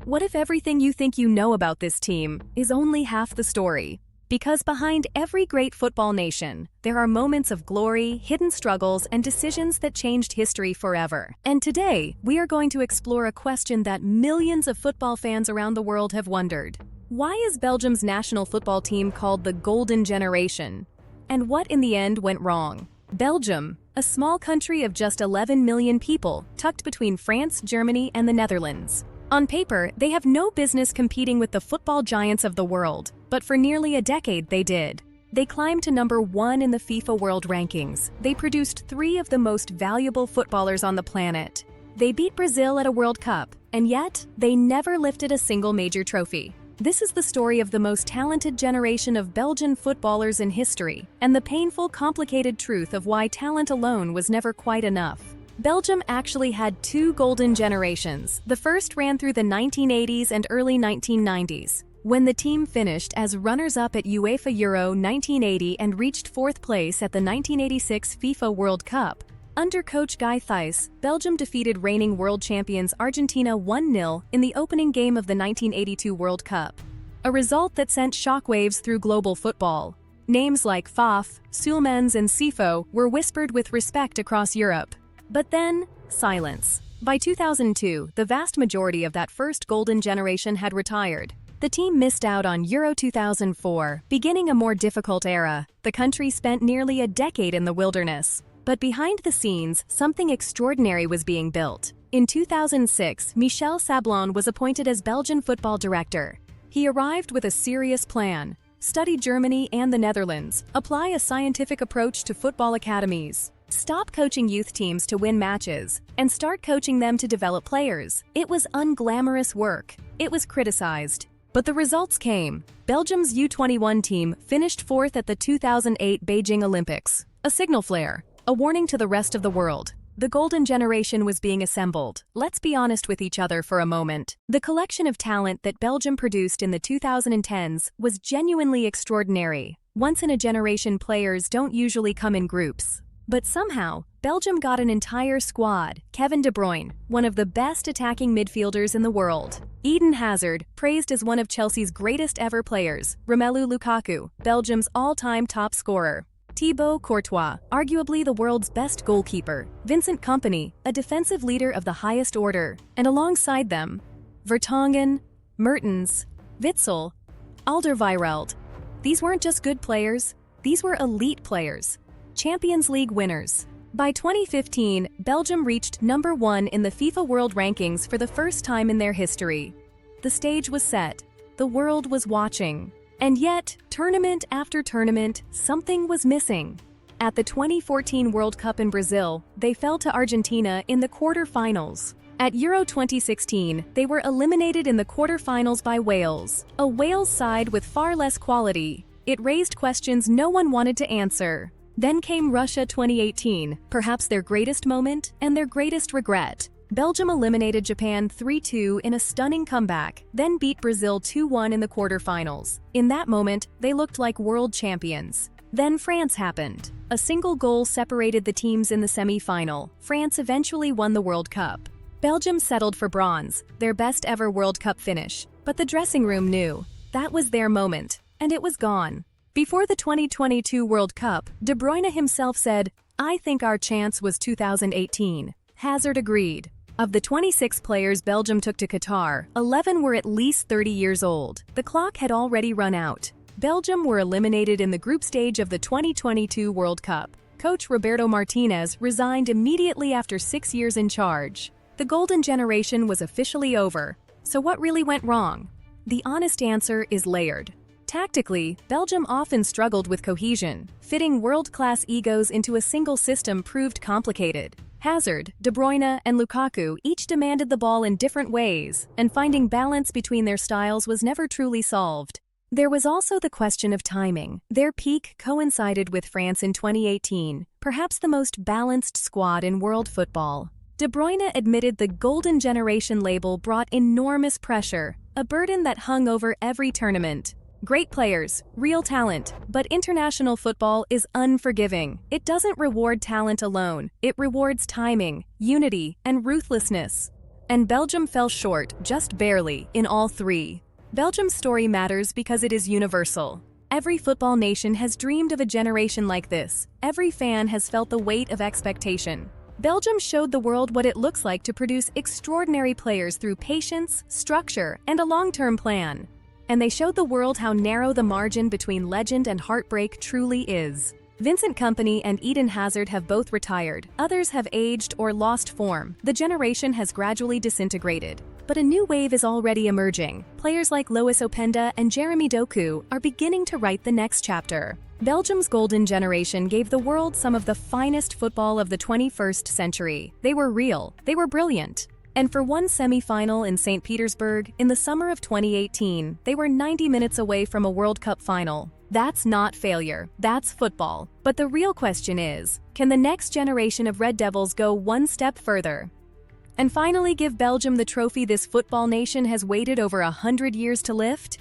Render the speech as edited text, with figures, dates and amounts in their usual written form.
What if everything you think you know about this team is only half the story? Because behind every great football nation, there are moments of glory, hidden struggles, and decisions that changed history forever. And today, we are going to explore a question that millions of football fans around the world have wondered. Why is Belgium's national football team called the Golden Generation? And what in the end went wrong? Belgium, a small country of just 11 million people, tucked between France, Germany, and the Netherlands. On paper, they have no business competing with the football giants of the world, but for nearly a decade they did. They climbed to number 1 in the FIFA World Rankings. They produced 3 of the most valuable footballers on the planet. They beat Brazil at a World Cup, and yet, they never lifted a single major trophy. This is the story of the most talented generation of Belgian footballers in history, and the painful, complicated truth of why talent alone was never quite enough. Belgium actually had 2 golden generations. The first ran through the 1980s and early 1990s, when the team finished as runners-up at UEFA Euro 1980 and reached 4th place at the 1986 FIFA World Cup. Under coach Guy Thys, Belgium defeated reigning world champions Argentina 1-0 in the opening game of the 1982 World Cup, a result that sent shockwaves through global football. Names like Faf, Sulemans, and Sifo were whispered with respect across Europe. But then, silence. By 2002, the vast majority of that first golden generation had retired. The team missed out on Euro 2004, beginning a more difficult era. The country spent nearly a decade in the wilderness. But behind the scenes, something extraordinary was being built. In 2006, Michel Sablon was appointed as Belgian football director. He arrived with a serious plan: study Germany and the Netherlands, apply a scientific approach to football academies, stop coaching youth teams to win matches, and start coaching them to develop players. It was unglamorous work. It was criticized. But the results came. Belgium's U21 team finished 4th at the 2008 Beijing Olympics. A signal flare. A warning to the rest of the world. The golden generation was being assembled. Let's be honest with each other for a moment. The collection of talent that Belgium produced in the 2010s was genuinely extraordinary. Once-in-a-generation players don't usually come in groups. But somehow, Belgium got an entire squad. Kevin De Bruyne, one of the best attacking midfielders in the world. Eden Hazard, praised as one of Chelsea's greatest ever players. Romelu Lukaku, Belgium's all-time top scorer. Thibaut Courtois, arguably the world's best goalkeeper. Vincent Kompany, a defensive leader of the highest order. And alongside them, Vertonghen, Mertens, Witsel, Alderweireld. These weren't just good players, these were elite players. Champions League winners. By 2015, Belgium reached number 1 in the FIFA World Rankings for the first time in their history. The stage was set. The world was watching. And yet, tournament after tournament, something was missing. At the 2014 World Cup in Brazil, they fell to Argentina in the quarter-finals. At Euro 2016, they were eliminated in the quarter-finals by Wales, a Wales side with far less quality. It raised questions no one wanted to answer. Then came Russia 2018, perhaps their greatest moment and their greatest regret. Belgium eliminated Japan 3-2 in a stunning comeback, then beat Brazil 2-1 in the quarterfinals. In that moment, they looked like world champions. Then France happened. A single goal separated the teams in the semi-final. France eventually won the World Cup. Belgium settled for bronze, their best ever World Cup finish. But the dressing room knew. That was their moment, and it was gone. Before the 2022 World Cup, De Bruyne himself said, "I think our chance was 2018. Hazard agreed. Of the 26 players Belgium took to Qatar, 11 were at least 30 years old. The clock had already run out. Belgium were eliminated in the group stage of the 2022 World Cup. Coach Roberto Martinez resigned immediately after 6 years in charge. The golden generation was officially over. So what really went wrong? The honest answer is layered. Tactically, Belgium often struggled with cohesion. Fitting world-class egos into a single system proved complicated. Hazard, De Bruyne, and Lukaku each demanded the ball in different ways, and finding balance between their styles was never truly solved. There was also the question of timing. Their peak coincided with France in 2018, perhaps the most balanced squad in world football. De Bruyne admitted the Golden Generation label brought enormous pressure, a burden that hung over every tournament. Great players, real talent, but international football is unforgiving. It doesn't reward talent alone, it rewards timing, unity, and ruthlessness. And Belgium fell short, just barely, in all three. Belgium's story matters because it is universal. Every football nation has dreamed of a generation like this. Every fan has felt the weight of expectation. Belgium showed the world what it looks like to produce extraordinary players through patience, structure, and a long-term plan. And they showed the world how narrow the margin between legend and heartbreak truly is. Vincent Kompany and Eden Hazard have both retired. Others have aged or lost form. The generation has gradually disintegrated. But a new wave is already emerging. Players like Lois Openda and Jeremy Doku are beginning to write the next chapter. Belgium's golden generation gave the world some of the finest football of the 21st century. They were real. They were brilliant. And for one semi-final in St. Petersburg, in the summer of 2018, they were 90 minutes away from a World Cup final. That's not failure. That's football. But the real question is, can the next generation of Red Devils go one step further? And finally give Belgium the trophy this football nation has waited over 100 years to lift?